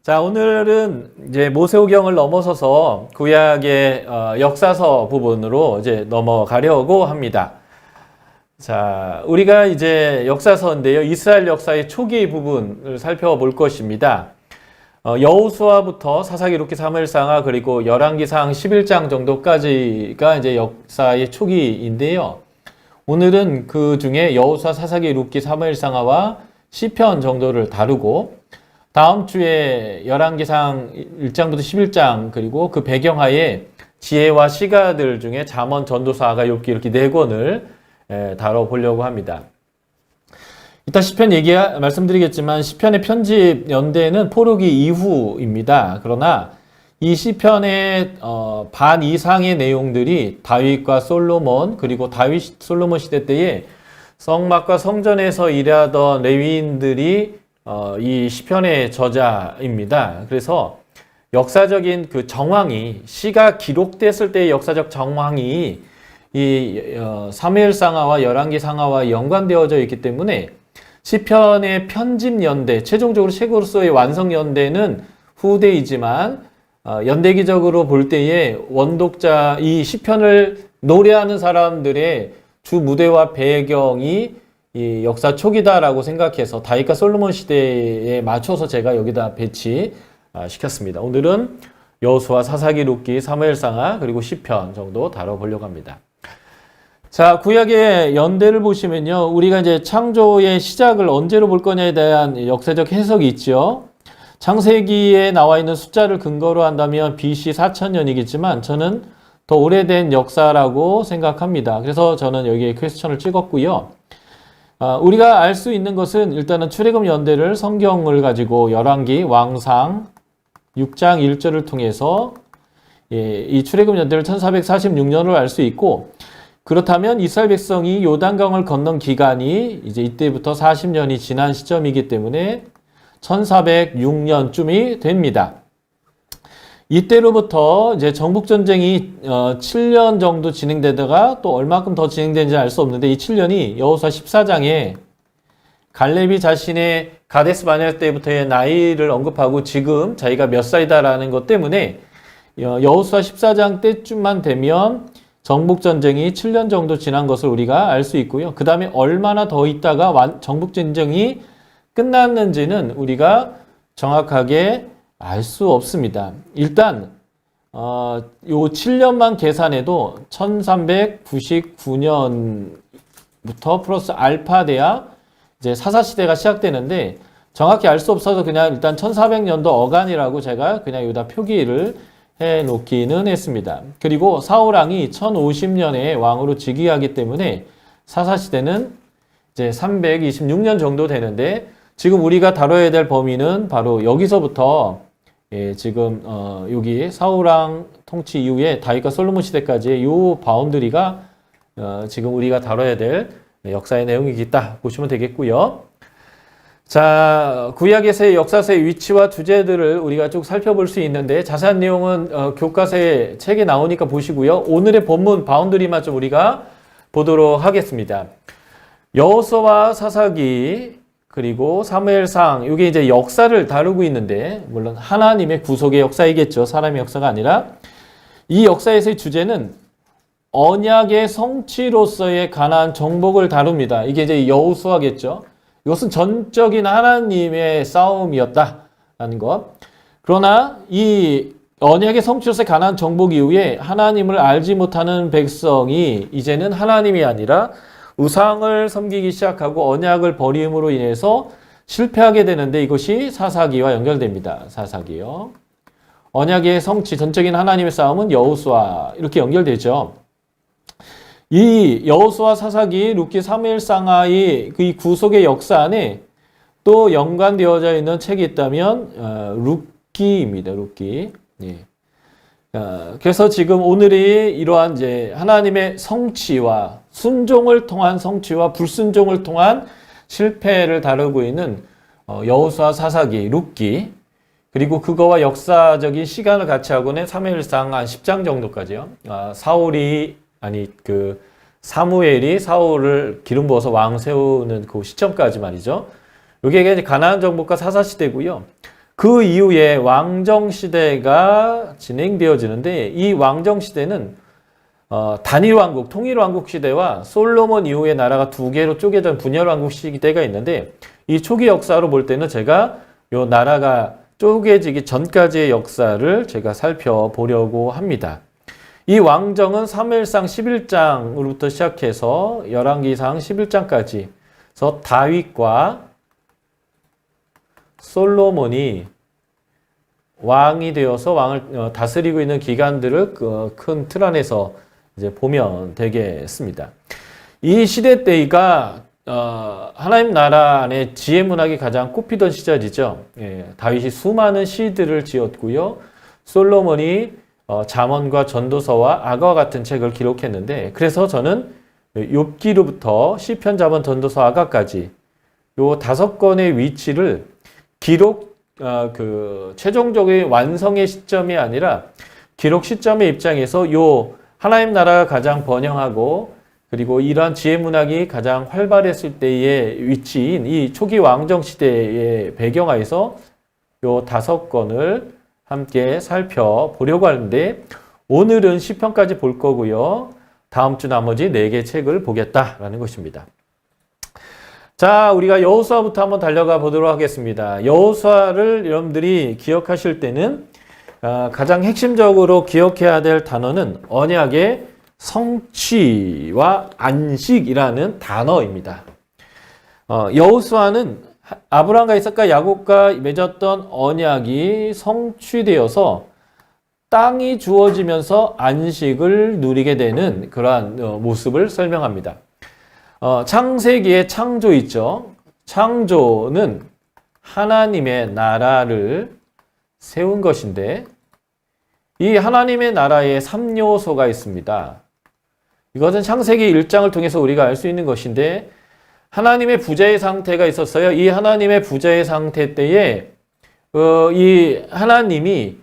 자, 오늘은 이제 모세오경을 넘어서서 구약의 역사서 부분으로 이제 넘어가려고 합니다. 자, 우리가 이제 역사서인데요. 이스라엘 역사의 초기 부분을 살펴볼 것입니다. 여호수아부터 사사기, 룻기, 사무엘상하 그리고 열왕기상 11장 정도까지가 이제 역사의 초기인데요. 오늘은 그 중에 여호수아, 사사기, 룻기, 사무엘상하와 시편 정도를 다루고 다음 주에 열왕기상 1장부터 11장 그리고 그 배경하에 지혜와 시가들 중에 잠언, 전도서, 아가, 욥기 이렇게 4권을 다뤄보려고 합니다. 이따 시편 말씀드리겠지만 시편의 편집 연대는 포로기 이후입니다. 그러나 이 시편의 반 이상의 내용들이 다윗과 솔로몬 그리고 다윗 솔로몬 시대 때에 성막과 성전에서 일하던 레위인들이 이 시편의 저자입니다. 그래서 역사적인 그 정황이 시가 기록됐을 때의 역사적 정황이 이 사무엘상하와 열왕기상하와 연관되어져 있기 때문에 시편의 편집 연대, 최종적으로 책으로서의 완성 연대는 후대이지만 연대기적으로 볼 때에 원독자 이 시편을 노래하는 사람들의 주 무대와 배경이 이 역사 초기다라고 생각해서 다윗과 솔로몬 시대에 맞춰서 제가 여기다 배치시켰습니다. 오늘은 여호수아, 사사기, 룻기, 사무엘상하 그리고 시편 정도 다뤄보려고 합니다. 자, 구약의 연대를 보시면요. 우리가 이제 창조의 시작을 언제로 볼 거냐에 대한 역사적 해석이 있죠. 창세기에 나와 있는 숫자를 근거로 한다면 BC 4000년이겠지만 저는 더 오래된 역사라고 생각합니다. 그래서 저는 여기에 퀘스천을 찍었고요. 우리가 알 수 있는 것은 일단은 출애굽 연대를 성경을 가지고 열왕기, 왕상 6장 1절을 통해서 이 출애굽 연대를 1446년으로 알 수 있고 그렇다면 이스라엘 백성이 요단강을 건넌 기간이 이제 이때부터 40년이 지난 시점이기 때문에 1406년쯤이 됩니다. 이때로부터 이제 정복전쟁이 7년 정도 진행되다가 또 얼마큼 더 진행되는지 알 수 없는데 이 7년이 여호수아 14장에 갈렙이 자신의 가데스 바네아 때부터의 나이를 언급하고 지금 자기가 몇 살이다라는 것 때문에 여호수아 14장 때쯤만 되면 정복전쟁이 7년 정도 지난 것을 우리가 알 수 있고요. 그 다음에 얼마나 더 있다가 정복전쟁이 끝났는지는 우리가 정확하게 알 수 없습니다. 일단 요 7년만 계산해도 1399년부터 플러스 알파 돼야 이제 사사시대가 시작되는데 정확히 알 수 없어서 그냥 일단 1400년도 어간이라고 제가 그냥 여기다 표기를 해 놓기는 했습니다. 그리고 사울왕이 1050년에 왕으로 즉위하기 때문에 사사시대는 이제 326년 정도 되는데 지금 우리가 다뤄야 될 범위는 바로 여기서부터 지금 여기 사울왕 통치 이후에 다윗과 솔로몬 시대까지의 요 바운드리가 지금 우리가 다뤄야 될 역사의 내용이겠다 보시면 되겠고요. 자, 구약에서의 역사서의 위치와 주제들을 우리가 쭉 살펴볼 수 있는데 자세한 내용은 교과서의 책에 나오니까 보시고요. 오늘의 본문 바운드리만 좀 우리가 보도록 하겠습니다. 여호수아와 사사기 그리고 사무엘상 이게 이제 역사를 다루고 있는데 물론 하나님의 구속의 역사이겠죠. 사람의 역사가 아니라 이 역사에서의 주제는 언약의 성취로서의 관한 정복을 다룹니다. 이게 이제 여호수아겠죠. 이것은 전적인 하나님의 싸움이었다라는 것. 그러나 이 언약의 성취로서의 관한 정복 이후에 하나님을 알지 못하는 백성이 이제는 하나님이 아니라 우상을 섬기기 시작하고 언약을 버림으로 인해서 실패하게 되는데 이것이 사사기와 연결됩니다. 사사기요. 언약의 성취, 전적인 하나님의 싸움은 여호수아 이렇게 연결되죠. 이 여호수아, 사사기, 룻기, 사무엘상하의 그 구속의 역사 안에 또 연관되어져 있는 책이 있다면 룻기입니다. 룻기. 예. 그래서 지금 오늘이 이러한 이제 하나님의 성취와 순종을 통한 성취와 불순종을 통한 실패를 다루고 있는 여호수아, 사사기, 룻기 그리고 그거와 역사적인 시간을 같이 하고는 사무엘상 한 10장 정도까지요. 사무엘이 사울을 기름 부어서 왕 세우는 그 시점까지 말이죠. 여기가 이제 가나안 정복과 사사 시대고요. 그 이후에 왕정 시대가 진행되어지는데 이 왕정 시대는 단일 왕국, 통일 왕국 시대와 솔로몬 이후에 나라가 두 개로 쪼개진 분열 왕국 시대가 있는데 이 초기 역사로 볼 때는 제가 요 나라가 쪼개지기 전까지의 역사를 제가 살펴보려고 합니다. 이 왕정은 사무엘상 11장으로부터 시작해서 열왕기상 11장까지 그래서 다윗과 솔로몬이 왕이 되어서 왕을 다스리고 있는 기간들을 그 큰 틀 안에서 이제 보면 되겠습니다. 이 시대 때가 하나님 나라 안에 지혜 문학이 가장 꼽히던 시절이죠. 예, 다윗이 수많은 시들을 지었고요. 솔로몬이 잠언과 전도서와 악어와 같은 책을 기록했는데 그래서 저는 욥기로부터 시편, 잠언, 전도서, 악어까지 요 5권의 위치를 기록 최종적인 완성의 시점이 아니라 기록 시점의 입장에서 요 하나님 나라가 가장 번영하고 그리고 이러한 지혜 문학이 가장 활발했을 때의 위치인 이 초기 왕정 시대의 배경하에서 요 5권을 함께 살펴보려고 하는데 오늘은 시편까지 볼 거고요. 다음 주 나머지 4개 책을 보겠다라는 것입니다. 자, 우리가 여호수아부터 한번 달려가 보도록 하겠습니다. 여호수아를 여러분들이 기억하실 때는 가장 핵심적으로 기억해야 될 단어는 언약의 성취와 안식이라는 단어입니다. 여호수아는 아브라함과 이삭과 야곱과 맺었던 언약이 성취되어서 땅이 주어지면서 안식을 누리게 되는 그러한 모습을 설명합니다. 창세기의 창조 있죠. 창조는 하나님의 나라를 세운 것인데 이 하나님의 나라에 3요소가 있습니다. 이것은 창세기 1장을 통해서 우리가 알 수 있는 것인데 하나님의 부자의 상태가 있었어요. 이 하나님의 부자의 상태 때에 이 하나님이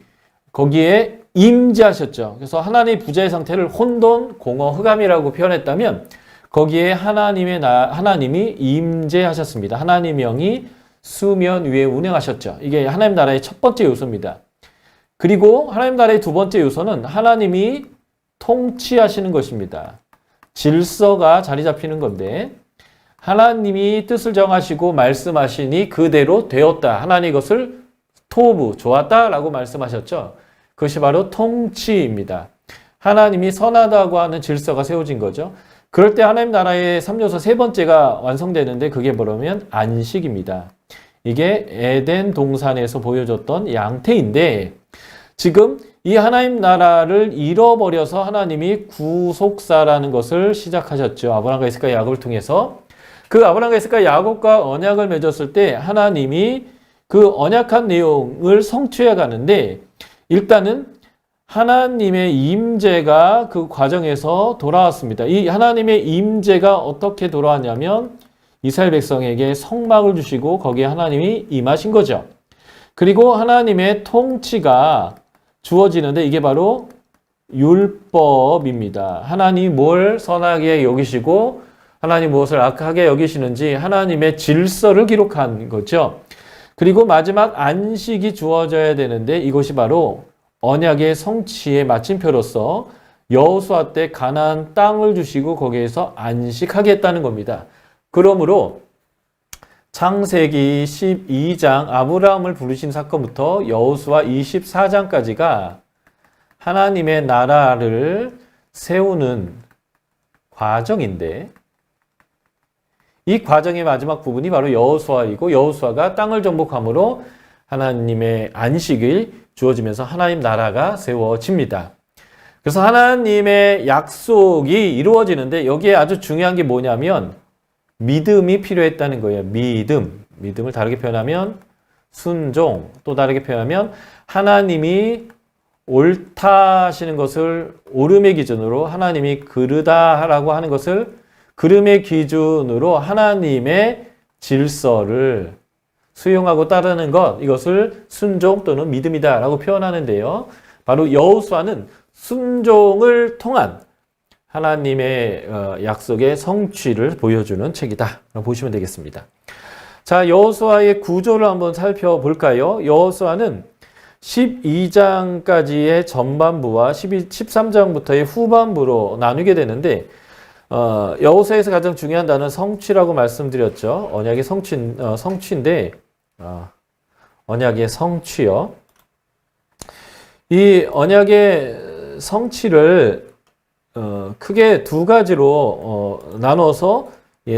거기에 임재하셨죠. 그래서 하나님의 부자의 상태를 혼돈, 공허, 흑암이라고 표현했다면 거기에 하나님이 임재하셨습니다. 하나님 영이 수면 위에 운행하셨죠. 이게 하나님 나라의 첫 번째 요소입니다. 그리고 하나님 나라의 두 번째 요소는 하나님이 통치하시는 것입니다. 질서가 자리 잡히는 건데 하나님이 뜻을 정하시고 말씀하시니 그대로 되었다. 하나님 이것을 토부, 좋았다라고 말씀하셨죠. 그것이 바로 통치입니다. 하나님이 선하다고 하는 질서가 세워진 거죠. 그럴 때 하나님 나라의 3요소 세 번째가 완성되는데 그게 뭐냐면 안식입니다. 이게 에덴 동산에서 보여줬던 양태인데 지금 이 하나님 나라를 잃어버려서 하나님이 구속사라는 것을 시작하셨죠. 아브라함과 이삭과 야곱을 통해서 그 아브라함과 이삭과 야곱과 언약을 맺었을 때 하나님이 그 언약한 내용을 성취해 가는데 일단은 하나님의 임재가 그 과정에서 돌아왔습니다. 이 하나님의 임재가 어떻게 돌아왔냐면 이스라엘 백성에게 성막을 주시고 거기에 하나님이 임하신 거죠. 그리고 하나님의 통치가 주어지는데 이게 바로 율법입니다. 하나님이 뭘 선하게 여기시고 하나님 무엇을 악하게 여기시는지 하나님의 질서를 기록한 거죠. 그리고 마지막 안식이 주어져야 되는데 이것이 바로 언약의 성취의 마침표로서 여호수아 때 가나안 땅을 주시고 거기에서 안식하겠다는 겁니다. 그러므로 창세기 12장 아브라함을 부르신 사건부터 여호수아 24장까지가 하나님의 나라를 세우는 과정인데 이 과정의 마지막 부분이 바로 여호수아이고 여호수아가 땅을 정복함으로 하나님의 안식이 주어지면서 하나님 나라가 세워집니다. 그래서 하나님의 약속이 이루어지는데 여기에 아주 중요한 게 뭐냐면 믿음이 필요했다는 거예요. 믿음을 다르게 표현하면 순종, 또 다르게 표현하면 하나님이 옳다 하시는 것을 옳음의 기준으로 하나님이 그르다라고 하는 것을 그름의 기준으로 하나님의 질서를 수용하고 따르는 것, 이것을 순종 또는 믿음이다라고 표현하는데요. 바로 여호수아는 순종을 통한 하나님의 약속의 성취를 보여주는 책이다. 보시면 되겠습니다. 자, 여호수아의 구조를 한번 살펴볼까요? 여호수아는 12장까지의 전반부와 13장부터의 후반부로 나누게 되는데 여호수아에서 가장 중요한 단어는 성취라고 말씀드렸죠. 언약의 성취인데 언약의 성취요. 이 언약의 성취를 크게 두 가지로 나눠서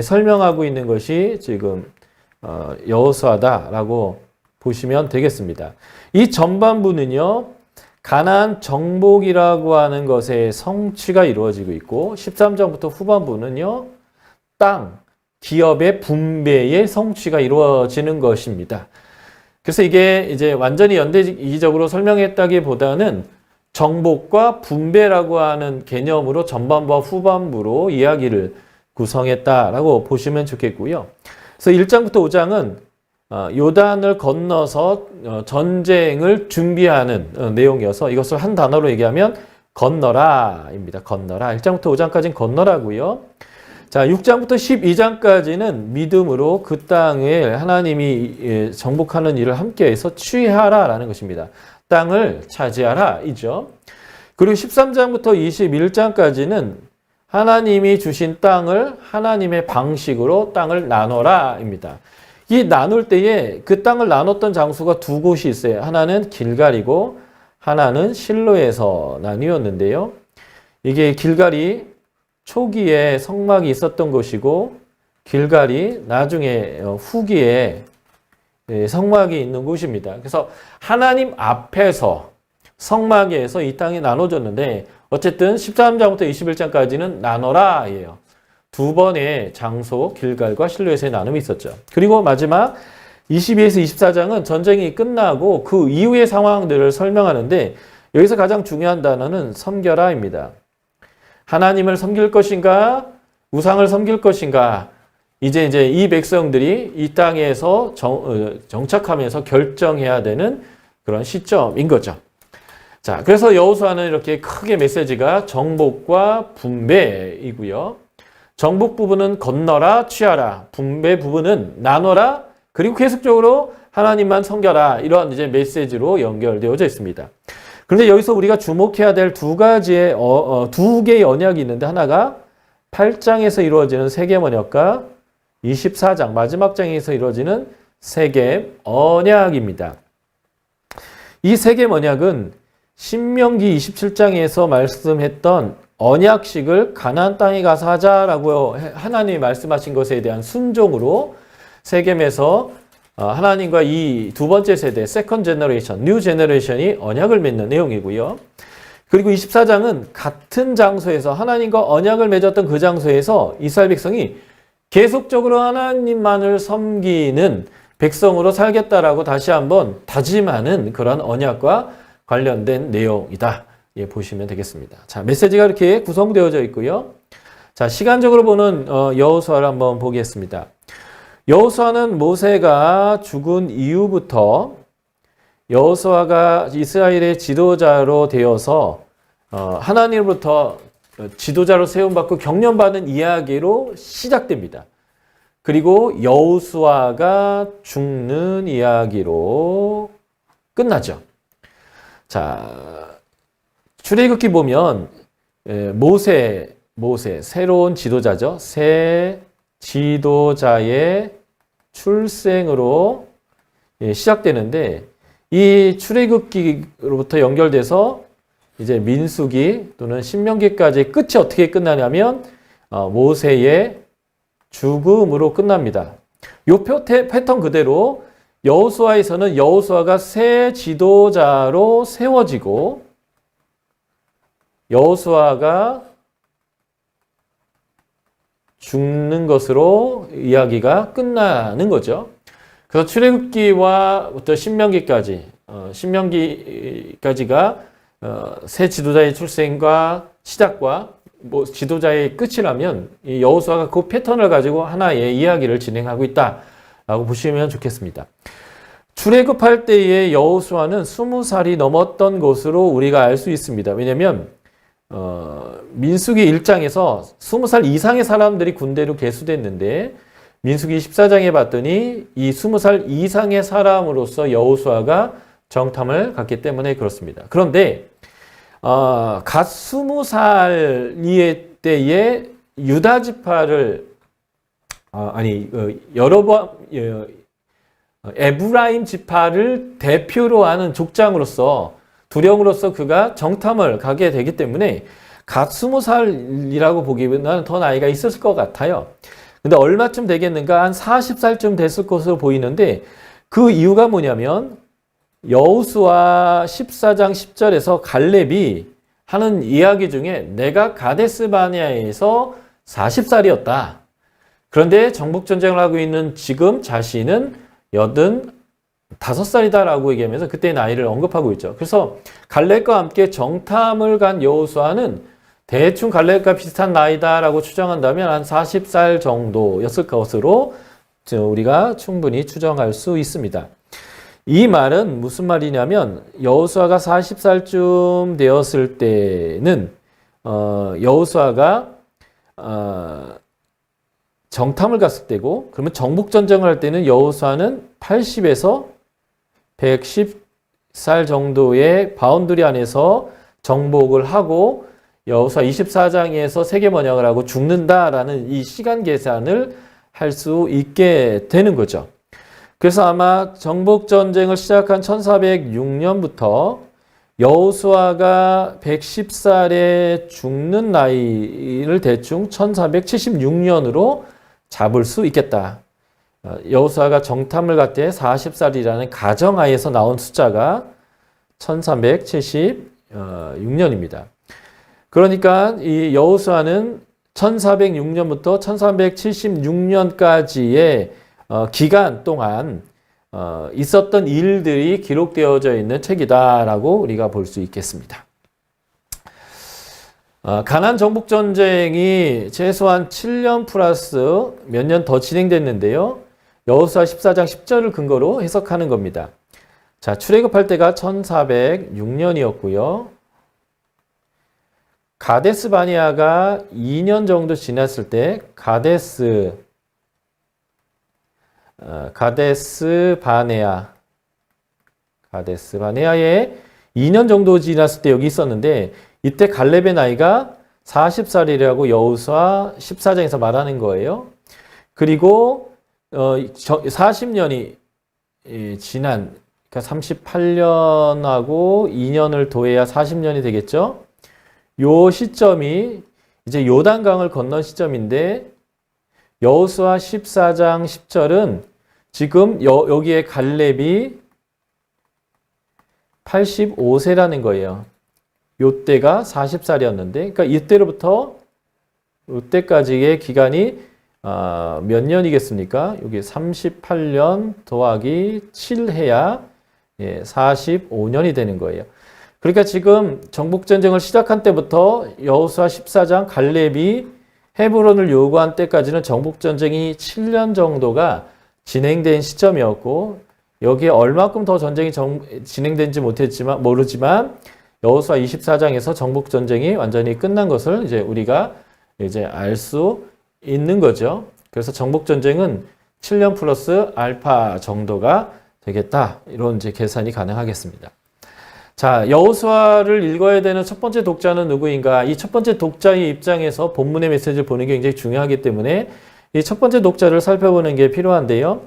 설명하고 있는 것이 지금 여호수아다라고 보시면 되겠습니다. 이 전반부는요, 가나안 정복이라고 하는 것의 성취가 이루어지고 있고, 13장부터 후반부는요, 땅, 기업의 분배의 성취가 이루어지는 것입니다. 그래서 이게 이제 완전히 연대이적으로 설명했다기보다는 정복과 분배라고 하는 개념으로 전반부와 후반부로 이야기를 구성했다라고 보시면 좋겠고요. 그래서 1장부터 5장은 요단을 건너서 전쟁을 준비하는 내용이어서 이것을 한 단어로 얘기하면 건너라입니다. 건너라. 1장부터 5장까지는 건너라고요. 자, 6장부터 12장까지는 믿음으로 그 땅을 하나님이 정복하는 일을 함께해서 취하라라는 것입니다. 땅을 차지하라 이죠. 그리고 13장부터 21장까지는 하나님이 주신 땅을 하나님의 방식으로 땅을 나눠라입니다. 이 나눌 때에 그 땅을 나눴던 장소가 두 곳이 있어요. 하나는 길갈이고 하나는 실로에서 나뉘었는데요. 이게 길갈이 초기에 성막이 있었던 곳이고 길갈이 나중에 후기에 성막이 있는 곳입니다. 그래서 하나님 앞에서 성막에서 이 땅이 나눠졌는데 어쨌든 13장부터 21장까지는 나눠라예요. 두 번의 장소 길갈과 실로에서의 나눔이 있었죠. 그리고 마지막 22에서 24장은 전쟁이 끝나고 그 이후의 상황들을 설명하는데 여기서 가장 중요한 단어는 섬겨라입니다. 하나님을 섬길 것인가 우상을 섬길 것인가 이제 이 백성들이 이 땅에서 정착하면서 결정해야 되는 그런 시점인 거죠. 자, 그래서 여호수아는 이렇게 크게 메시지가 정복과 분배이고요. 정복 부분은 건너라, 취하라. 분배 부분은 나눠라. 그리고 계속적으로 하나님만 섬겨라. 이런 이제 메시지로 연결되어져 있습니다. 그런데 여기서 우리가 주목해야 될 두 개의 언약이 있는데 하나가 8장에서 이루어지는 세겜 언약과 24장 마지막 장에서 이루어지는 세겜 언약입니다. 이 세겜 언약은 신명기 27장에서 말씀했던 언약식을 가나안 땅에 가서 하자라고 하나님이 말씀하신 것에 대한 순종으로 세겜에서 하나님과 이 두 번째 세대, 세컨 제너레이션, 뉴 제너레이션이 언약을 맺는 내용이고요. 그리고 24장은 같은 장소에서 하나님과 언약을 맺었던 그 장소에서 이스라엘 백성이 계속적으로 하나님만을 섬기는 백성으로 살겠다라고 다시 한번 다짐하는 그런 언약과 관련된 내용이다. 예, 보시면 되겠습니다. 자, 메시지가 이렇게 구성되어져 있고요. 자, 시간적으로 보는 여호수아를 한번 보겠습니다. 여호수아는 모세가 죽은 이후부터 여호수아가 이스라엘의 지도자로 되어서 하나님으로부터 지도자로 세움받고 경륜받는 이야기로 시작됩니다. 그리고 여호수아가 죽는 이야기로 끝나죠. 자, 출애굽기 보면 모세 새로운 지도자죠. 새 지도자의 출생으로 시작되는데 이 출애굽기로부터 연결돼서 이제 민수기 또는 신명기까지의 끝이 어떻게 끝나냐면 모세의 죽음으로 끝납니다. 요 패턴 그대로 여호수아에서는 여호수아가 새 지도자로 세워지고 여호수아가 죽는 것으로 이야기가 끝나는 거죠. 그래서 출애굽기와부터 신명기까지가 새 지도자의 출생과 시작과 지도자의 끝이라면 이 여호수아가 그 패턴을 가지고 하나의 이야기를 진행하고 있다라고 보시면 좋겠습니다. 출애굽할 때의 여호수아는 20살이 넘었던 것으로 우리가 알 수 있습니다. 왜냐하면 민수기 1장에서 20살 이상의 사람들이 군대로 계수됐는데 민수기 14장에 봤더니 이 20살 이상의 사람으로서 여호수아가 정탐을 갔기 때문에 그렇습니다. 그런데 갓 20살 때에 유다 지파를 에브라임 지파를 대표로 하는 족장으로서 두령으로서 그가 정탐을 가게 되기 때문에 갓 20살이라고 보기보다는 더 나이가 있었을 것 같아요. 근데 얼마쯤 되겠는가? 한 40살쯤 됐을 것으로 보이는데 그 이유가 뭐냐면 여호수아 14장 10절에서 갈렙이 하는 이야기 중에 내가 가데스 바네아에서 40살이었다. 그런데 정복전쟁을 하고 있는 지금 자신은 85살이다라고 얘기하면서 그때 나이를 언급하고 있죠. 그래서 갈렙과 함께 정탐을 간 여호수아는 대충 갈렙과 비슷한 나이다라고 추정한다면 한 40살 정도였을 것으로 우리가 충분히 추정할 수 있습니다. 이 말은 무슨 말이냐면 여호수아가 40살쯤 되었을 때는 여호수아가 정탐을 갔을 때고 그러면 정복전쟁을 할 때는 여호수아는 80에서 110살 정도의 바운더리 안에서 정복을 하고 여호수아 24장에서 세계번영을 하고 죽는다라는 이 시간 계산을 할 수 있게 되는 거죠. 그래서 아마 정복전쟁을 시작한 1406년부터 여호수아가 110살에 죽는 나이를 대충 1476년으로 잡을 수 있겠다. 여호수아가 정탐을 갈 때 40살이라는 가정하에서 나온 숫자가 1376년입니다. 그러니까 이 여호수아는 1406년부터 1376년까지의 기간 동안 있었던 일들이 기록되어져 있는 책이다라고 우리가 볼 수 있겠습니다. 가나안 정복전쟁이 최소한 7년 플러스 몇 년 더 진행됐는데요. 여호수아 14장 10절을 근거로 해석하는 겁니다. 자, 출애굽할 때가 1406년이었고요. 가데스 바네아가 2년 정도 지났을 때 가데스 바네아에 2년 정도 지났을 때 여기 있었는데 이때 갈렙의 나이가 40살이라고 여호수아 14장에서 말하는 거예요. 그리고 40년이 지난 그러니까 38년하고 2년을 더해야 40년이 되겠죠. 요 시점이 이제 요단강을 건넌 시점인데 여호수아 14장 10절은 지금 여기에 갈렙이 85세라는 거예요. 요때가 40살이었는데 그러니까 이때로부터 요때까지의 기간이 몇 년이겠습니까? 여기 38년 더하기 7해야 45년이 되는 거예요. 그러니까 지금 정복전쟁을 시작한 때부터 여호수아 14장 갈렙이 헤브론을 요구한 때까지는 정복전쟁이 7년 정도가 진행된 시점이었고 여기에 얼마큼 더 전쟁이 진행된지 모르지만 여호수아 24장에서 정복전쟁이 완전히 끝난 것을 이제 우리가 이제 알 수 있는 거죠. 그래서 정복전쟁은 7년 플러스 알파 정도가 되겠다. 이런 이제 계산이 가능하겠습니다. 자, 여호수아를 읽어야 되는 첫 번째 독자는 누구인가? 이 첫 번째 독자의 입장에서 본문의 메시지를 보는 게 굉장히 중요하기 때문에 이 첫 번째 독자를 살펴보는 게 필요한데요.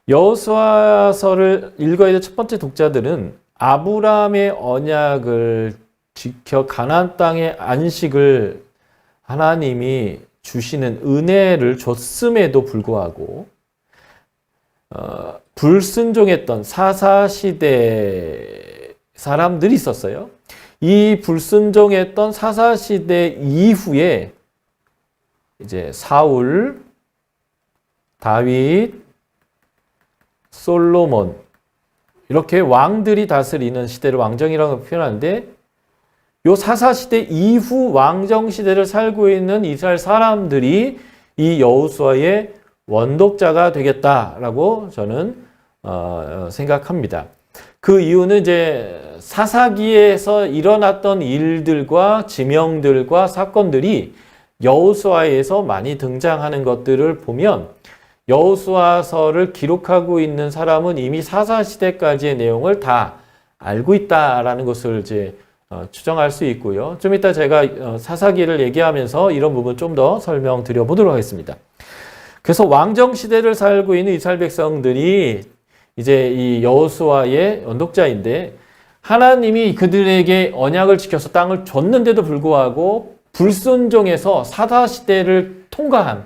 여호수아서를 읽어야 될 첫 번째 독자들은 아브라함의 언약을 지켜 가나안 땅의 안식을 하나님이 주시는 은혜를 줬음에도 불구하고 불순종했던 사사시대 사람들이 있었어요. 이 불순종했던 사사시대 이후에 이제 사울, 다윗, 솔로몬 이렇게 왕들이 다스리는 시대를 왕정이라고 표현하는데 요 사사시대 이후 왕정시대를 살고 있는 이스라엘 사람들이 이 여호수아의 원독자가 되겠다라고 저는 생각합니다. 그 이유는 이제 사사기에서 일어났던 일들과 지명들과 사건들이 여호수아에서 많이 등장하는 것들을 보면 여호수아서를 기록하고 있는 사람은 이미 사사시대까지의 내용을 다 알고 있다라는 것을 이제 추정할 수 있고요. 좀 이따 제가 사사기를 얘기하면서 이런 부분 좀 더 설명드려 보도록 하겠습니다. 그래서 왕정 시대를 살고 있는 이스라엘 백성들이 이제 이 여호수아의 언독자인데 하나님이 그들에게 언약을 지켜서 땅을 줬는데도 불구하고 불순종해서 사사시대를 통과한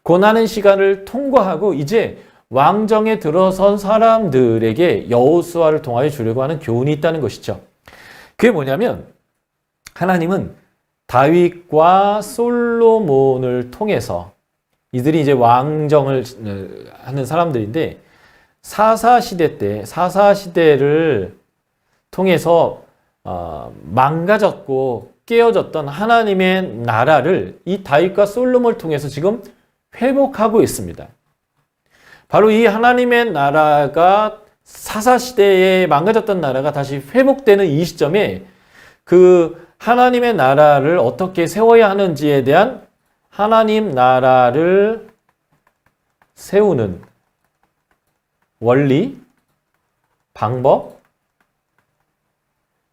고난의 시간을 통과하고 이제 왕정에 들어선 사람들에게 여호수아를 통하여 주려고 하는 교훈이 있다는 것이죠. 그게 뭐냐면 하나님은 다윗과 솔로몬을 통해서 이들이 이제 왕정을 하는 사람들인데 사사시대 때 사사시대를 통해서 망가졌고 깨어졌던 하나님의 나라를 이 다윗과 솔로몬을 통해서 지금 회복하고 있습니다. 바로 이 하나님의 나라가 사사시대에 망가졌던 나라가 다시 회복되는 이 시점에 그 하나님의 나라를 어떻게 세워야 하는지에 대한 하나님 나라를 세우는 원리, 방법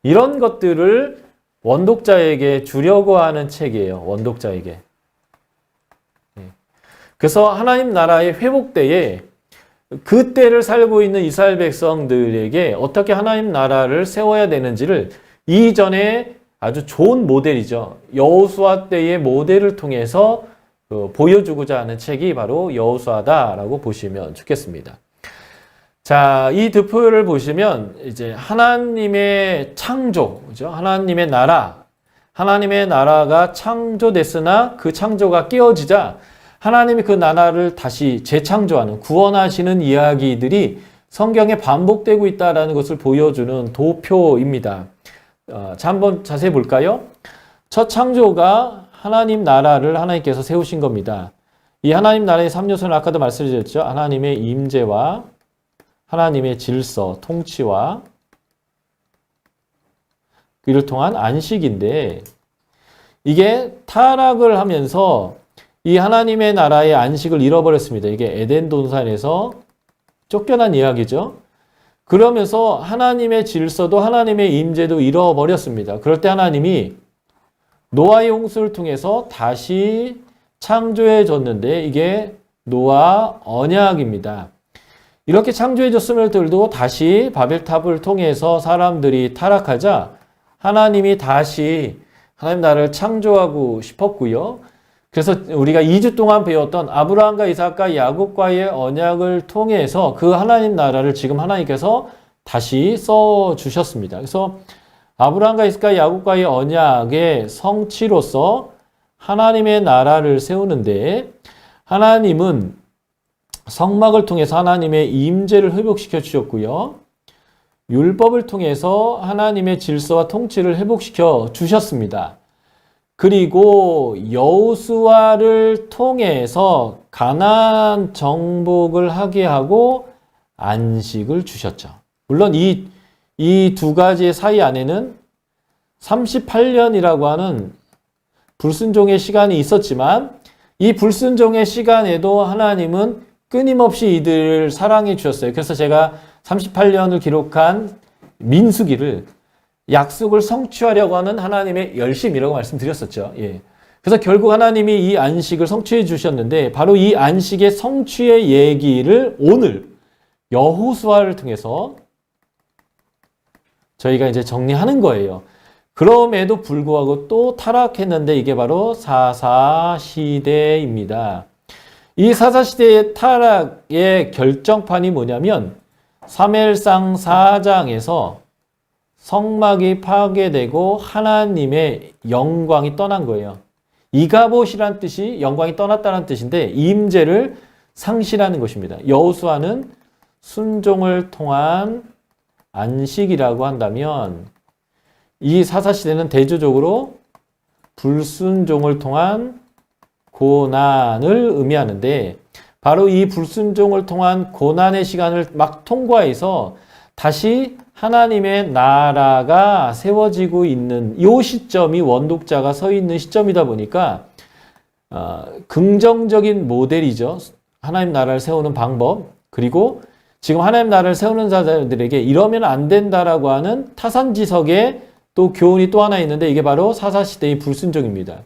이런 것들을 원독자에게 주려고 하는 책이에요. 원독자에게. 그래서 하나님 나라의 회복 때에 그때를 살고 있는 이스라엘 백성들에게 어떻게 하나님 나라를 세워야 되는지를 이전에 아주 좋은 모델이죠. 여호수아 때의 모델을 통해서 보여주고자 하는 책이 바로 여호수아다라고 보시면 좋겠습니다. 자, 이 득표를 보시면 이제 하나님의 창조, 그죠? 하나님의 나라가 창조됐으나 그 창조가 깨어지자 하나님이 그 나라를 다시 재창조하는, 구원하시는 이야기들이 성경에 반복되고 있다는 것을 보여주는 도표입니다. 자, 한번 자세히 볼까요? 첫 창조가 하나님 나라를 하나님께서 세우신 겁니다. 이 하나님 나라의 3요소는 아까도 말씀드렸죠. 하나님의 임재와 하나님의 질서, 통치와 이를 통한 안식인데 이게 타락을 하면서 이 하나님의 나라의 안식을 잃어버렸습니다. 이게 에덴 동산에서 쫓겨난 이야기죠. 그러면서 하나님의 질서도 하나님의 임재도 잃어버렸습니다. 그럴 때 하나님이 노아의 홍수를 통해서 다시 창조해 줬는데 이게 노아 언약입니다. 이렇게 창조해 줬음에도 다시 바벨탑을 통해서 사람들이 타락하자 하나님이 다시 하나님 나라를 창조하고 싶었고요. 그래서 우리가 2주 동안 배웠던 아브라함과 이삭과 야곱과의 언약을 통해서 그 하나님 나라를 지금 하나님께서 다시 써주셨습니다. 그래서 아브라함과 이삭과 야곱과의 언약의 성취로서 하나님의 나라를 세우는데 하나님은 성막을 통해서 하나님의 임재를 회복시켜 주셨고요. 율법을 통해서 하나님의 질서와 통치를 회복시켜 주셨습니다. 그리고 여호수아를 통해서 가나안 정복을 하게 하고 안식을 주셨죠. 물론 이 두 가지의 사이 안에는 38년이라고 하는 불순종의 시간이 있었지만 이 불순종의 시간에도 하나님은 끊임없이 이들을 사랑해 주셨어요. 그래서 제가 38년을 기록한 민수기를 약속을 성취하려고 하는 하나님의 열심이라고 말씀드렸었죠. 예. 그래서 결국 하나님이 이 안식을 성취해 주셨는데 바로 이 안식의 성취의 얘기를 오늘 여호수아를 통해서 저희가 이제 정리하는 거예요. 그럼에도 불구하고 또 타락했는데 이게 바로 사사시대입니다. 이 사사시대의 타락의 결정판이 뭐냐면 사무엘상 4장에서 성막이 파괴되고 하나님의 영광이 떠난 거예요. 이가봇이란 뜻이 영광이 떠났다는 뜻인데 임재를 상실하는 것입니다. 여호수아는 순종을 통한 안식이라고 한다면 이 사사시대는 대조적으로 불순종을 통한 고난을 의미하는데 바로 이 불순종을 통한 고난의 시간을 막 통과해서 다시 하나님의 나라가 세워지고 있는 이 시점이 원독자가 서 있는 시점이다 보니까 긍정적인 모델이죠. 하나님 나라를 세우는 방법, 그리고 지금 하나님 나라를 세우는 자들에게 이러면 안 된다라고 하는 타산지석의 또 교훈이 또 하나 있는데, 이게 바로 사사시대의 불순종입니다.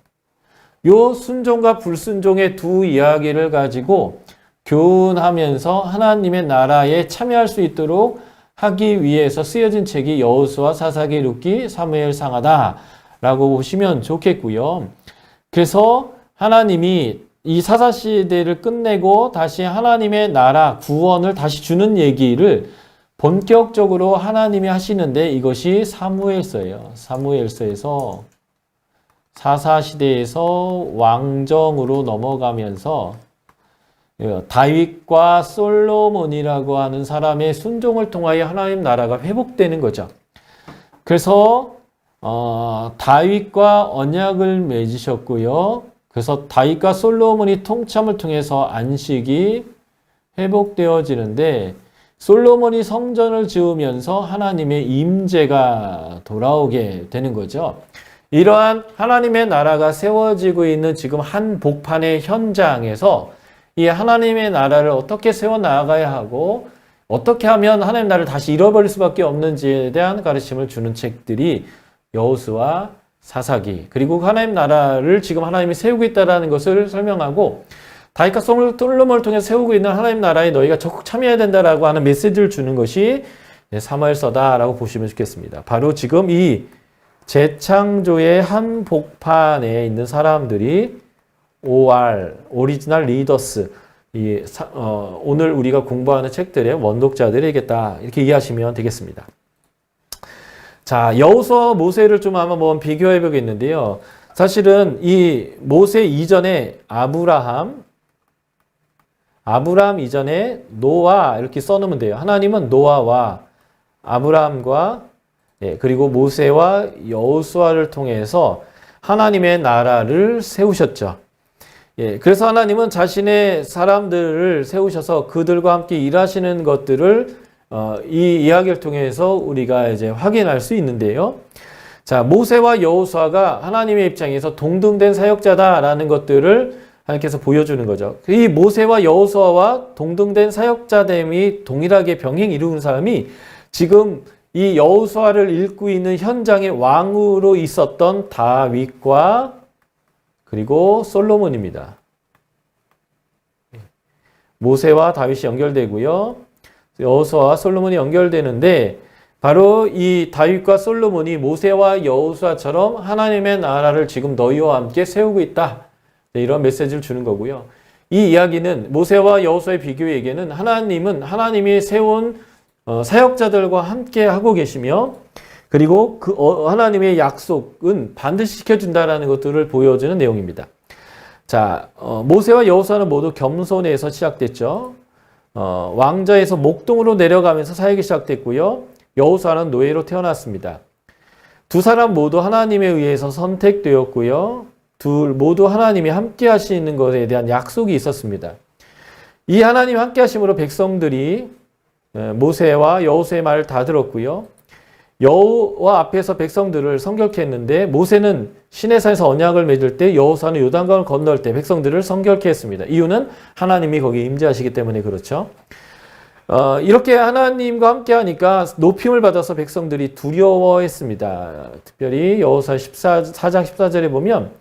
요 순종과 불순종의 두 이야기를 가지고 교훈하면서 하나님의 나라에 참여할 수 있도록 하기 위해서 쓰여진 책이 여호수아, 사사기, 룻기, 사무엘, 상하다라고 보시면 좋겠고요. 그래서 하나님이 이 사사시대를 끝내고 다시 하나님의 나라 구원을 다시 주는 얘기를 본격적으로 하나님이 하시는데, 이것이 사무엘서예요. 사무엘서에서 사사시대에서 왕정으로 넘어가면서 다윗과 솔로몬이라고 하는 사람의 순종을 통하여 하나님 나라가 회복되는 거죠. 그래서 다윗과 언약을 맺으셨고요. 그래서 다윗과 솔로몬이 통참을 통해서 안식이 회복되어지는데, 솔로몬이 성전을 지으면서 하나님의 임재가 돌아오게 되는 거죠. 이러한 하나님의 나라가 세워지고 있는 지금 한 복판의 현장에서 이 하나님의 나라를 어떻게 세워나가야 하고 어떻게 하면 하나님 나라를 다시 잃어버릴 수밖에 없는지에 대한 가르침을 주는 책들이 여호수아, 사사기, 그리고 하나님 나라를 지금 하나님이 세우고 있다는 것을 설명하고, 다윗과 솔로몬을 통해 세우고 있는 하나님 나라에 너희가 적극 참여해야 된다라고 하는 메시지를 주는 것이 사무엘서다라고 보시면 좋겠습니다. 바로 지금 이 재창조의 한 복판에 있는 사람들이 OR, 오리지널 리더스, 오늘 우리가 공부하는 책들의 원독자들이겠다, 이렇게 이해하시면 되겠습니다. 자, 여호수아와 모세를 좀 한번 비교해 보겠는데요. 사실은 이 모세 이전에 아브라함 이전에 노아 이렇게 써놓으면 돼요. 하나님은 노아와 아브라함과 그리고 모세와 여호수아를 통해서 하나님의 나라를 세우셨죠. 그래서 하나님은 자신의 사람들을 세우셔서 그들과 함께 일하시는 것들을 이 이야기를 통해서 우리가 이제 확인할 수 있는데요. 자, 모세와 여호수아가 하나님의 입장에서 동등된 사역자다라는 것들을 하나님께서 보여주는 거죠. 이 모세와 여호수아와 동등된 사역자됨이 동일하게 병행 이루는 사람이 지금 이 여호수아를 읽고 있는 현장의 왕으로 있었던 다윗과 그리고 솔로몬입니다. 모세와 다윗이 연결되고요. 여호수아와 솔로몬이 연결되는데, 바로 이 다윗과 솔로몬이 모세와 여호수아처럼 하나님의 나라를 지금 너희와 함께 세우고 있다, 이런 메시지를 주는 거고요. 이 이야기는 모세와 여호수아의 비교에게는 하나님은 하나님이 세운 사역자들과 함께 하고 계시며, 그리고 그 하나님의 약속은 반드시 지켜준다라는 것들을 보여주는 내용입니다. 자, 모세와 여호수아는 모두 겸손에서 시작됐죠. 왕자에서 목동으로 내려가면서 사역이 시작됐고요. 여호수아는 노예로 태어났습니다. 두 사람 모두 하나님에 의해서 선택되었고요. 둘 모두 하나님이 함께 하시는 것에 대한 약속이 있었습니다. 이 하나님 함께 하심으로 백성들이 모세와 여호수아의 말을 다 들었고요. 여호와 앞에서 백성들을 성결케 했는데, 모세는 시내산에서 언약을 맺을 때, 여호수아는 요단강을 건널 때 백성들을 성결케 했습니다. 이유는 하나님이 거기에 임재하시기 때문에 그렇죠. 이렇게 하나님과 함께 하니까 높임을 받아서 백성들이 두려워했습니다. 특별히 여호수아 4장 14절에 보면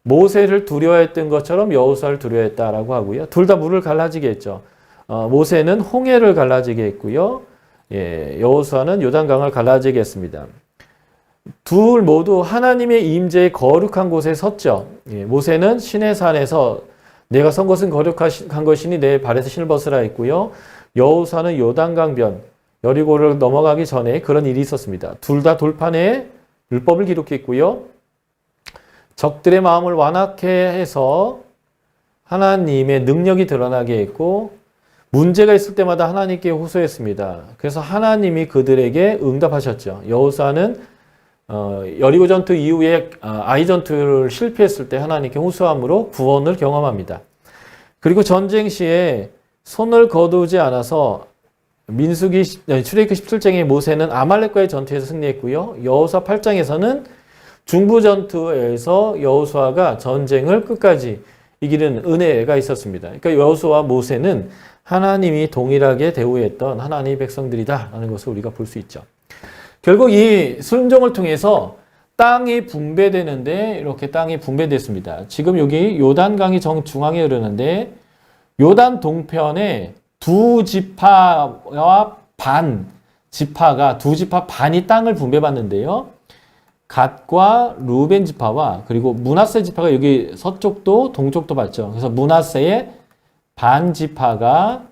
모세를 두려워했던 것처럼 여호수아를 두려워했다라고 하고요. 둘 다 물을 갈라지게 했죠. 모세는 홍해를 갈라지게 했고요. 여호수아는 요단강을 갈라지게 했습니다. 둘 모두 하나님의 임재의 거룩한 곳에 섰죠. 모세는 시내산에서 내가 선 것은 거룩한 것이니 내 발에서 신을 벗으라 했고요. 여호수아는 요단강변 여리고를 넘어가기 전에 그런 일이 있었습니다. 둘 다 돌판에 율법을 기록했고요. 적들의 마음을 완악해 해서 하나님의 능력이 드러나게 했고, 문제가 있을 때마다 하나님께 호소했습니다. 그래서 하나님이 그들에게 응답하셨죠. 여호수아는 여리고 전투 이후에 아이 전투를 실패했을 때 하나님께 호소함으로 구원을 경험합니다. 그리고 전쟁 시에 손을 거두지 않아서 출애굽기 17장의 모세는 아말렉과의 전투에서 승리했고요. 여호수아 8장에서는 중부 전투에서 여호수아가 전쟁을 끝까지 이기는 은혜가 있었습니다. 그러니까 여호수아와 모세는 하나님이 동일하게 대우했던 하나님의 백성들이다라는 것을 우리가 볼 수 있죠. 결국 이 순종을 통해서 땅이 분배되는데 이렇게 땅이 분배됐습니다. 지금 여기 요단강이 정중앙에 흐르는데 요단 동편에 두 지파와 반 지파가 두 지파 반이 땅을 분배받는데요. 갓과 루벤 지파와 그리고 므낫세 지파가 여기 서쪽도 동쪽도 받죠. 그래서 므낫세의 반 지파가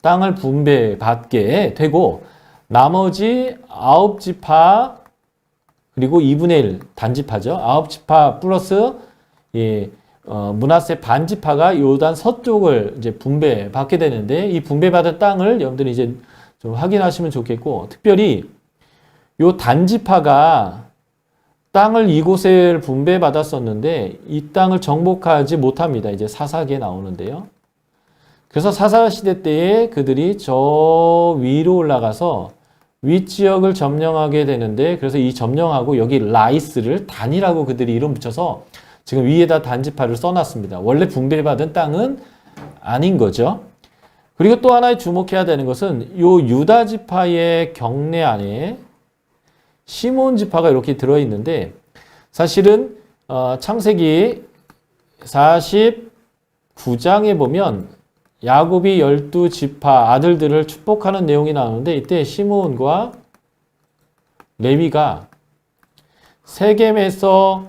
땅을 분배받게 되고 나머지 9지파 그리고 2분의 1 단지파죠. 9지파 플러스 므낫세 반지파가 요단 서쪽을 이제 분배받게 되는데 이 분배받은 땅을 여러분들이 이제 좀 확인하시면 좋겠고 특별히 요 단지파가 땅을 이곳에 분배받았었는데 이 땅을 정복하지 못합니다. 이제 사사기에 나오는데요. 그래서 사사시대 때에 그들이 저 위로 올라가서 윗지역을 점령하게 되는데 그래서 이 점령하고 여기 라이스를 단이라고 그들이 이름 붙여서 지금 위에다 단지파를 써놨습니다. 원래 분배받은 땅은 아닌 거죠. 그리고 또 하나 주목해야 되는 것은 요 유다 지파의 경내 안에 시몬 지파가 이렇게 들어있는데 사실은 창세기 49장에 보면 야곱이 12지파 아들들을 축복하는 내용이 나오는데 이때 시므온과 레위가 세겜에서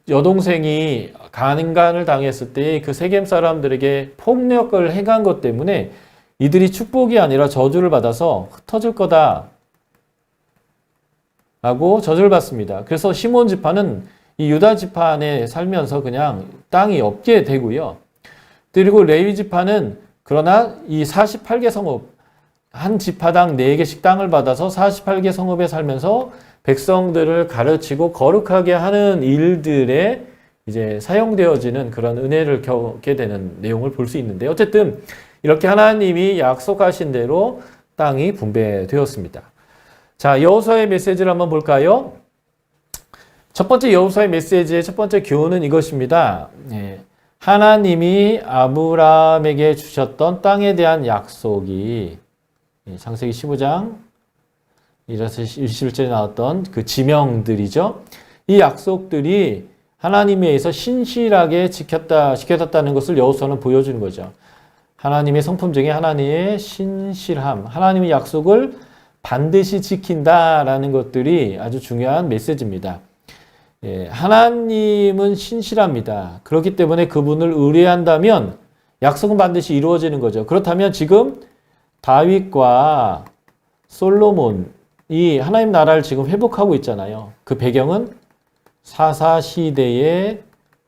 여동생이 간간을 당했을 때 그 세겜 사람들에게 폭력을 행한 것 때문에 이들이 축복이 아니라 저주를 받아서 흩어질 거다 라고 저주를 받습니다. 그래서 시몬 지파는 이 유다 지파 안에 살면서 그냥 땅이 없게 되고요. 그리고 레위 지파는 그러나 이 48개 성읍 한 지파당 4개씩 땅을 받아서 48개 성읍에 살면서 백성들을 가르치고 거룩하게 하는 일들에 이제 사용되어지는 그런 은혜를 겪게 되는 내용을 볼 수 있는데 어쨌든 이렇게 하나님이 약속하신 대로 땅이 분배되었습니다. 자, 여호수아의 메시지를 한번 볼까요? 첫 번째 여호수아의 메시지의 첫 번째 교훈은 이것입니다. 하나님이 아브라함에게 주셨던 땅에 대한 약속이 창세기 15장 21절에 나왔던 그 지명들이죠. 이 약속들이 하나님에 의해서 신실하게 지켜졌다는 것을 여호수아는 보여주는 거죠. 하나님의 성품 중에 하나님의 신실함, 하나님의 약속을 반드시 지킨다라는 것들이 아주 중요한 메시지입니다. 하나님은 신실합니다. 그렇기 때문에 그분을 의뢰한다면 약속은 반드시 이루어지는 거죠. 그렇다면 지금 다윗과 솔로몬이 하나님 나라를 지금 회복하고 있잖아요. 그 배경은 사사시대의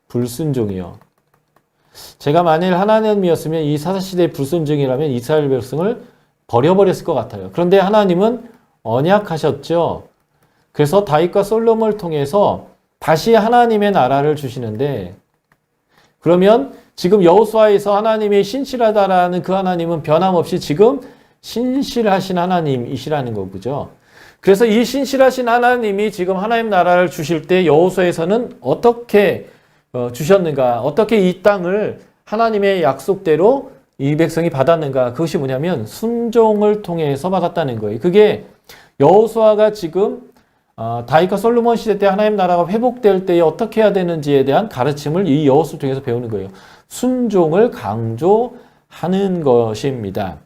불순종이요. 제가 만일 하나님이었으면 이 사사시대의 불순종이라면 이스라엘 백성을 버려버렸을 것 같아요. 그런데 하나님은 언약하셨죠. 그래서 다윗과 솔로몬을 통해서 다시 하나님의 나라를 주시는데 그러면 지금 여호수아에서 하나님이 신실하다라는 그 하나님은 변함없이 지금 신실하신 하나님이시라는 거죠. 그래서 이 신실하신 하나님이 지금 하나님 나라를 주실 때 여호수아에서는 어떻게 주셨는가, 어떻게 이 땅을 하나님의 약속대로 이 백성이 받았는가, 그것이 뭐냐면 순종을 통해서 받았다는 거예요. 그게 여호수아가 지금 다윗과 솔로몬 시대 때 하나님 나라가 회복될 때에 어떻게 해야 되는지에 대한 가르침을 이 여호수아 통해서 배우는 거예요. 순종을 강조하는 것입니다.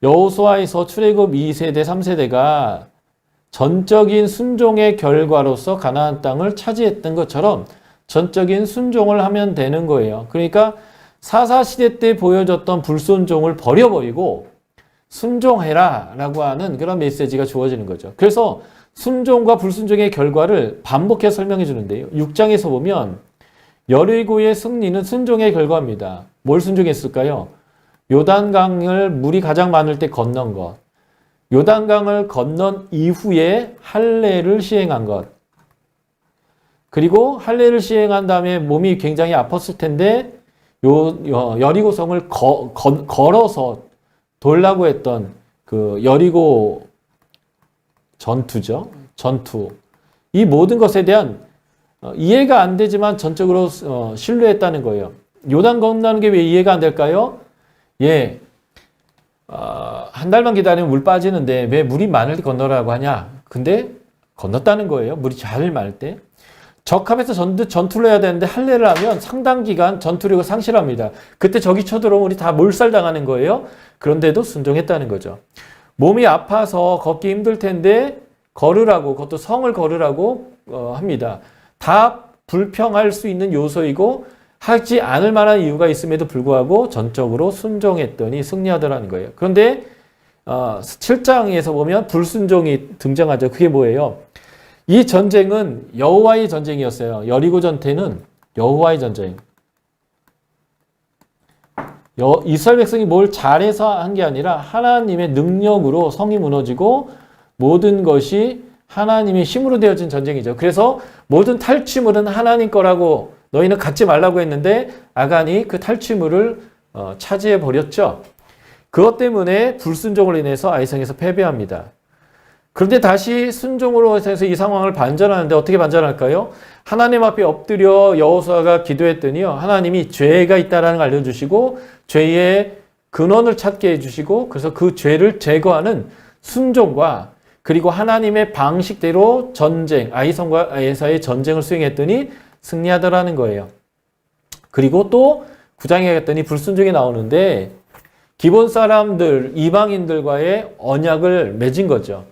여호수아에서 출애굽 2세대, 3세대가 전적인 순종의 결과로서 가나안 땅을 차지했던 것처럼 전적인 순종을 하면 되는 거예요. 그러니까 사사시대 때 보여줬던 불순종을 버려버리고 순종해라 라고 하는 그런 메시지가 주어지는 거죠. 그래서 순종과 불순종의 결과를 반복해서 설명해 주는데요. 6장에서 보면 여리고의 승리는 순종의 결과입니다. 뭘 순종했을까요? 요단강을 물이 가장 많을 때 건넌 것, 요단강을 건넌 이후에 할례를 시행한 것, 그리고 할례를 시행한 다음에 몸이 굉장히 아팠을 텐데 여리고성을 걸어서 돌라고 했던 그 여리고 전투죠. 전투. 이 모든 것에 대한 이해가 안 되지만 전적으로 신뢰했다는 거예요. 요단 건너는 게 왜 이해가 안 될까요? 예, 한 달만 기다리면 물 빠지는데 왜 물이 많을 때 건너라고 하냐? 근데 건넜다는 거예요. 물이 잘 많을 때. 적합해서 전투를 해야 되는데 할례를 하면 상당 기간 전투력을 상실합니다. 그때 적이 쳐들어오면 우리 다 몰살당하는 거예요. 그런데도 순종했다는 거죠. 몸이 아파서 걷기 힘들 텐데 걸으라고, 그것도 성을 걸으라고 합니다. 다 불평할 수 있는 요소이고 하지 않을 만한 이유가 있음에도 불구하고 전적으로 순종했더니 승리하더라는 거예요. 그런데 7장에서 보면 불순종이 등장하죠. 그게 뭐예요? 이 전쟁은 여호와의 전쟁이었어요. 여리고 전투는 여호와의 전쟁. 이스라엘 백성이 뭘 잘해서 한 게 아니라 하나님의 능력으로 성이 무너지고 모든 것이 하나님의 힘으로 되어진 전쟁이죠. 그래서 모든 탈취물은 하나님 거라고 너희는 갖지 말라고 했는데 아간이 그 탈취물을 차지해 버렸죠. 그것 때문에 불순종으로 인해서 아이성에서 패배합니다. 그런데 다시 순종으로 해서 이 상황을 반전하는데 어떻게 반전할까요? 하나님 앞에 엎드려 여호수아가 기도했더니요. 하나님이 죄가 있다라는 걸 알려주시고 죄의 근원을 찾게 해주시고 그래서 그 죄를 제거하는 순종과 그리고 하나님의 방식대로 전쟁, 아이성과 에사의 전쟁을 수행했더니 승리하더라는 거예요. 그리고 또 9장에 갔더니 불순종이 나오는데 기본 사람들, 이방인들과의 언약을 맺은 거죠.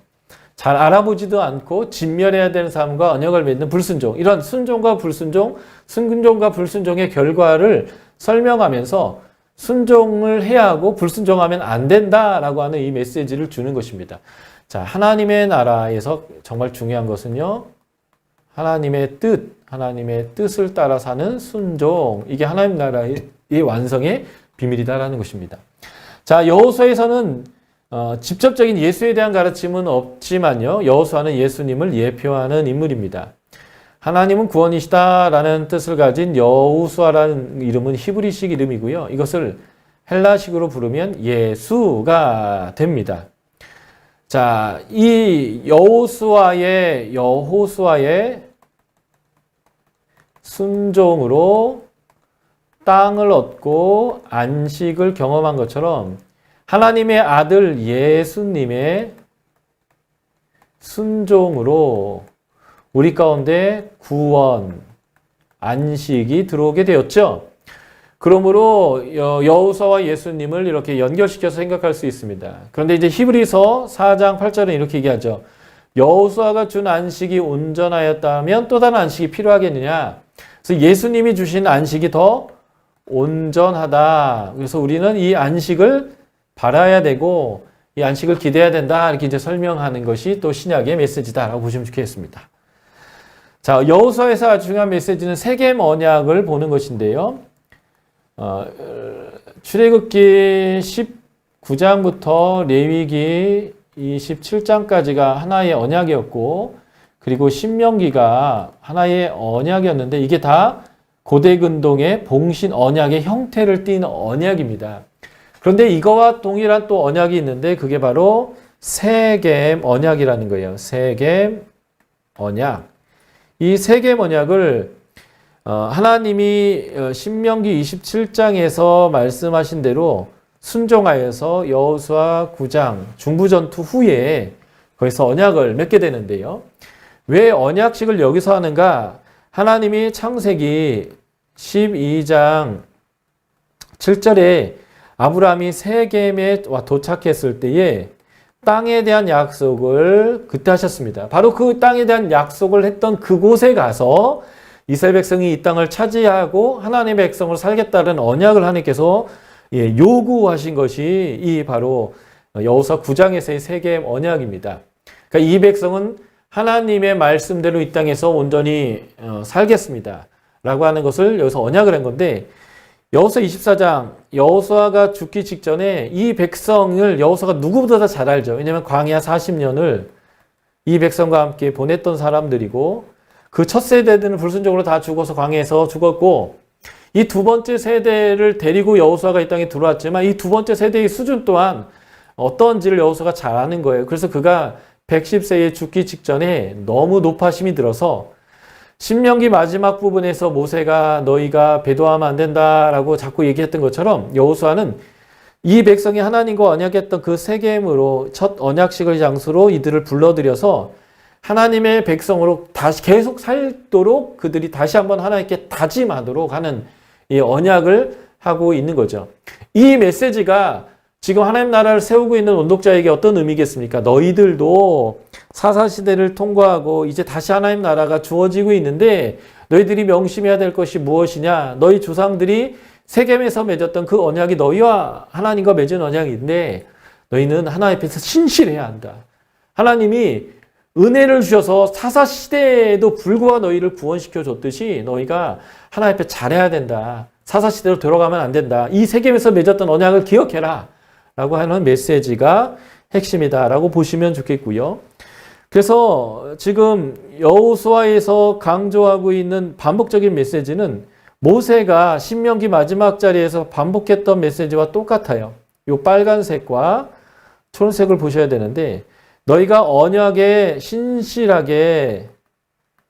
잘 알아보지도 않고 진멸해야 되는 사람과 언약을 맺는 불순종. 이런 순종과 불순종, 순종과 불순종의 결과를 설명하면서 순종을 해야 하고 불순종하면 안 된다라고 하는 이 메시지를 주는 것입니다. 자, 하나님의 나라에서 정말 중요한 것은요. 하나님의 뜻을 따라 사는 순종. 이게 하나님 나라의 완성의 비밀이다라는 것입니다. 자, 여호수아에서는 직접적인 예수에 대한 가르침은 없지만요. 여호수아는 예수님을 예표하는 인물입니다. 하나님은 구원이시다라는 뜻을 가진 여호수아라는 이름은 히브리식 이름이고요. 이것을 헬라식으로 부르면 예수가 됩니다. 자, 이 여호수아의 순종으로 땅을 얻고 안식을 경험한 것처럼 하나님의 아들 예수님의 순종으로 우리 가운데 구원, 안식이 들어오게 되었죠. 그러므로 여호수아와 예수님을 이렇게 연결시켜서 생각할 수 있습니다. 그런데 이제 히브리서 4장 8절은 이렇게 얘기하죠. 여호수아가 준 안식이 온전하였다면 또 다른 안식이 필요하겠느냐. 그래서 예수님이 주신 안식이 더 온전하다. 그래서 우리는 이 안식을 바라야 되고 이 안식을 기대해야 된다. 이렇게 이제 설명하는 것이 또 신약의 메시지다라고 보시면 좋겠습니다. 자, 여호수아에서 아주 중요한 메시지는 세겜 언약을 보는 것인데요. 출애굽기 19장부터 레위기 27장까지가 하나의 언약이었고 그리고 신명기가 하나의 언약이었는데 이게 다 고대근동의 봉신 언약의 형태를 띈 언약입니다. 그런데 이거와 동일한 또 언약이 있는데 그게 바로 세겜 언약이라는 거예요. 세겜 언약. 이 세겜 언약을 하나님이 신명기 27장에서 말씀하신 대로 순종하여서 여호수아 9장 중부전투 후에 거기서 언약을 맺게 되는데요. 왜 언약식을 여기서 하는가? 하나님이 창세기 12장 7절에 아브라함이 세겜에 도착했을 때에 땅에 대한 약속을 그때 하셨습니다. 바로 그 땅에 대한 약속을 했던 그곳에 가서 이스라엘 백성이 이 땅을 차지하고 하나님의 백성으로 살겠다는 언약을 하나님께서 요구하신 것이 이 바로 여호수아 9장에서의 세겜 언약입니다. 그러니까 이 백성은 하나님의 말씀대로 이 땅에서 온전히 살겠습니다. 라고 하는 것을 여기서 언약을 한 건데 여호수아 24장 여호수아가 죽기 직전에 이 백성을 여호수아가 누구보다 잘 알죠. 왜냐하면 광야 40년을 이 백성과 함께 보냈던 사람들이고 그 첫 세대들은 불순종으로 다 죽어서 광야에서 죽었고 이 두 번째 세대를 데리고 여호수아가 이 땅에 들어왔지만 이 두 번째 세대의 수준 또한 어떤지를 여호수아가 잘 아는 거예요. 그래서 그가 110세에 죽기 직전에 너무 노파심이 들어서 신명기 마지막 부분에서 모세가 너희가 배도하면 안 된다라고 자꾸 얘기했던 것처럼 여호수아는 이 백성이 하나님과 언약했던 그 세겜으로 첫 언약식을 장소로 이들을 불러들여서 하나님의 백성으로 다시 계속 살도록 그들이 다시 한번 하나님께 다짐하도록 하는 이 언약을 하고 있는 거죠. 이 메시지가 지금 하나님 나라를 세우고 있는 원독자에게 어떤 의미겠습니까? 너희들도 사사시대를 통과하고 이제 다시 하나님 나라가 주어지고 있는데 너희들이 명심해야 될 것이 무엇이냐? 너희 조상들이 세겜에서 맺었던 그 언약이 너희와 하나님과 맺은 언약인데 너희는 하나님 앞에서 신실해야 한다. 하나님이 은혜를 주셔서 사사시대에도 불구하고 너희를 구원시켜 줬듯이 너희가 하나님 앞에 잘해야 된다. 사사시대로 들어가면 안 된다. 이 세겜에서 맺었던 언약을 기억해라. 라고 하는 메시지가 핵심이다. 라고 보시면 좋겠고요. 그래서 지금 여호수아에서 강조하고 있는 반복적인 메시지는 모세가 신명기 마지막 자리에서 반복했던 메시지와 똑같아요. 이 빨간색과 초록색을 보셔야 되는데 너희가 언약에 신실하게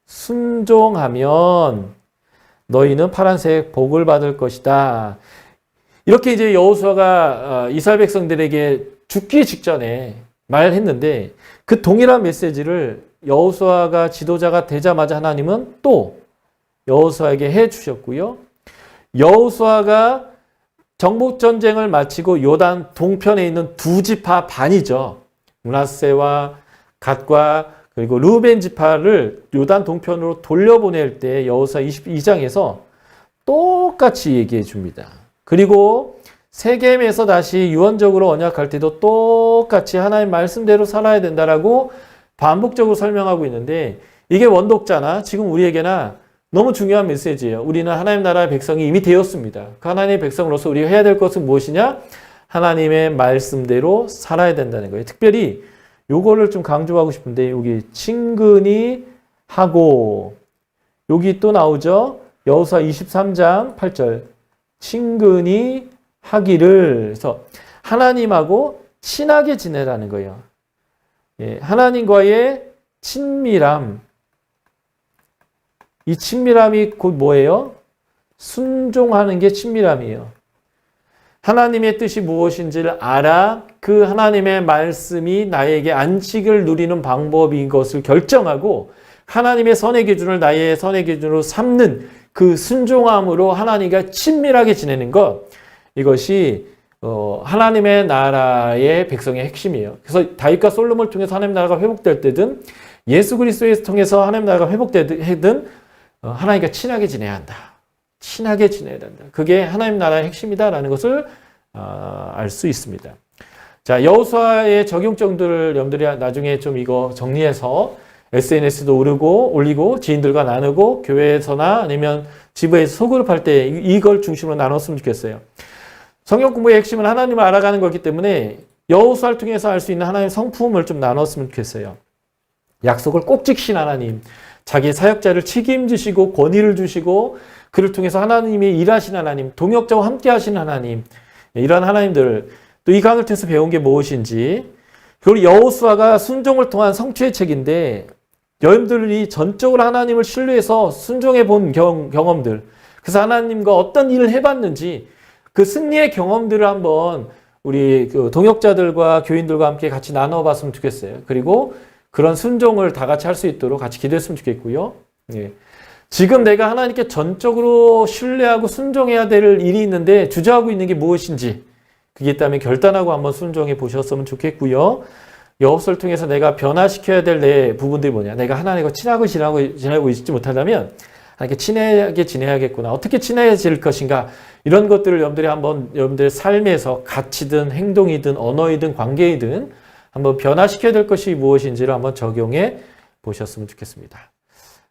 순종하면 너희는 파란색 복을 받을 것이다. 이렇게 이제 여호수아가 이스라엘 백성들에게 죽기 직전에 말했는데 그 동일한 메시지를 여호수아가 지도자가 되자마자 하나님은 또 여호수아에게 해 주셨고요. 여호수아가 정복전쟁을 마치고 요단 동편에 있는 두 지파 반이죠. 므낫세와 갓과 그리고 르우벤 지파를 요단 동편으로 돌려보낼 때 여호수아 22장에서 똑같이 얘기해 줍니다. 그리고 세겜에서 다시 유언적으로 언약할 때도 똑같이 하나님 말씀대로 살아야 된다라고 반복적으로 설명하고 있는데 이게 원독자나 지금 우리에게나 너무 중요한 메시지예요. 우리는 하나님 나라의 백성이 이미 되었습니다. 그 하나님의 백성으로서 우리가 해야 될 것은 무엇이냐? 하나님의 말씀대로 살아야 된다는 거예요. 특별히 요거를 좀 강조하고 싶은데 여기 친근히 하고 여기 또 나오죠. 여호수아 23장 8절 친근히 하기를 그래서 하나님하고 친하게 지내라는 거예요. 예, 하나님과의 친밀함 이 친밀함이 곧 뭐예요? 순종하는 게 친밀함이에요. 하나님의 뜻이 무엇인지를 알아 그 하나님의 말씀이 나에게 안식을 누리는 방법인 것을 결정하고 하나님의 선의 기준을 나의 선의 기준으로 삼는 그 순종함으로 하나님과 친밀하게 지내는 것 이것이 하나님의 나라의 백성의 핵심이에요. 그래서 다윗과 솔로몬을 통해서 하나님 나라가 회복될 때든 예수 그리스도를 통해서 하나님 나라가 회복되든 하나님과 친하게 지내야 한다. 친하게 지내야 된다. 그게 하나님 나라의 핵심이다라는 것을 알 수 있습니다. 자, 여호수아의 적용점들을 여러분들이 나중에 좀 이거 정리해서 SNS도 올리고 지인들과 나누고 교회에서나 아니면 지부에서 소그룹 할 때 이걸 중심으로 나눴으면 좋겠어요. 성경 공부의 핵심은 하나님을 알아가는 거기 때문에 여호수아를 통해서 알 수 있는 하나님의 성품을 좀 나눴으면 좋겠어요. 약속을 꼭 지키신 하나님, 자기 사역자를 책임지시고 권위를 주시고 그를 통해서 하나님이 일하신 하나님, 동역자와 함께 하신 하나님 이런 하나님들 또 이 강을 통해서 배운 게 무엇인지 그리고 여호수아가 순종을 통한 성취의 책인데 여러분들이 전적으로 하나님을 신뢰해서 순종해 본 경험들 그래서 하나님과 어떤 일을 해봤는지 그 승리의 경험들을 한번 우리 그 동역자들과 교인들과 함께 같이 나눠봤으면 좋겠어요. 그리고 그런 순종을 다 같이 할 수 있도록 같이 기도했으면 좋겠고요. 예. 지금 내가 하나님께 전적으로 신뢰하고 순종해야 될 일이 있는데 주저하고 있는 게 무엇인지 그게 있다면 결단하고 한번 순종해 보셨으면 좋겠고요. 여호수아를 통해서 내가 변화시켜야 될 내 부분들이 뭐냐. 내가 하나님과 친하게 지내고 있지 못하다면 하나님께 친하게 지내야겠구나. 어떻게 친해질 것인가. 이런 것들을 여러분들이 한번 여러분들의 삶에서 가치든 행동이든 언어이든 관계이든 한번 변화시켜야 될 것이 무엇인지를 한번 적용해 보셨으면 좋겠습니다.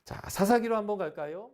자, 사사기로 한번 갈까요?